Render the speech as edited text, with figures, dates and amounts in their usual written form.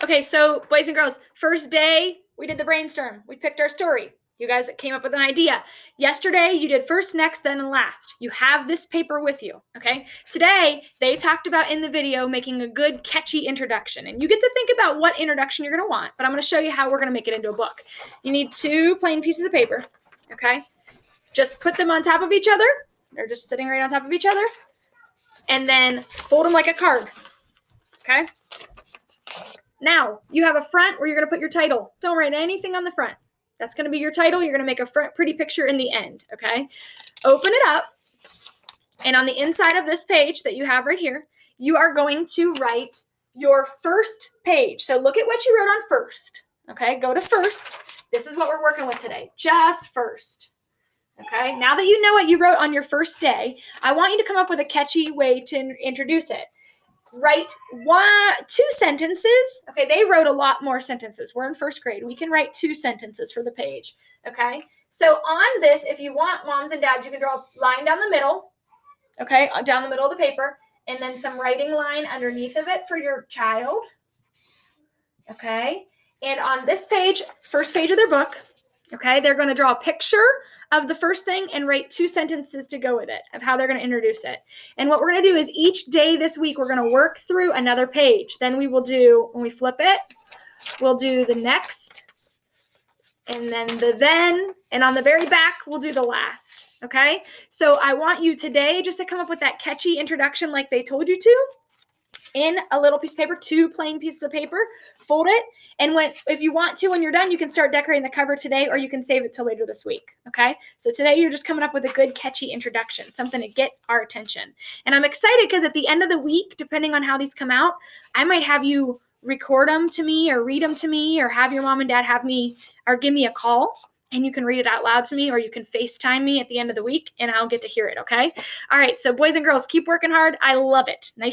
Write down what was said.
Okay, so boys and girls, first day we did the brainstorm. We picked our story. You guys came up with an idea. Yesterday you did first, next, then, and last. You have this paper with you, okay? Today they talked about in the video making a good catchy introduction. And you get to think about what introduction you're gonna want, but I'm gonna show you how we're gonna make it into a book. You need 2 plain pieces of paper, okay? Just put them on top of each other. They're just sitting right on top of each other. And then fold them like a card, okay? Now, you have a front where you're going to put your title. Don't write anything on the front. That's going to be your title. You're going to make a pretty picture in the end, okay? Open it up, and on the inside of this page that you have right here, you are going to write your first page. So look at what you wrote on first, okay? Go to first. This is what we're working with today, just first, okay? Now that you know what you wrote on your first day, I want you to come up with a catchy way to introduce it. Write 2 sentences. Okay, they wrote a lot more sentences. We're in first grade. We can write 2 sentences for the page. Okay, so on this, if you want, moms and dads, you can draw a line down the middle. Okay, down the middle of the paper, and then some writing line underneath of it for your child. Okay, and on this page, first page of their book, okay, they're going to draw a picture of the first thing and write 2 sentences to go with it of how they're going to introduce it. And what we're going to do is each day this week, we're going to work through another page. Then we will do, when we flip it, we'll do the next, and then the then, and on the very back, we'll do the last, okay? So I want you today just to come up with that catchy introduction like they told you to, in a little piece of paper, 2 plain pieces of paper, fold it, and if you want to, when you're done, you can start decorating the cover today, or you can save it till later this week, okay? So today you're just coming up with a good catchy introduction, something to get our attention. And I'm excited because at the end of the week, depending on how these come out, I might have you record them to me or read them to me, or have your mom and dad have me, or give me a call, and you can read it out loud to me, or you can FaceTime me at the end of the week, and I'll get to hear it, okay? All right, so boys and girls, keep working hard. I love it. Nice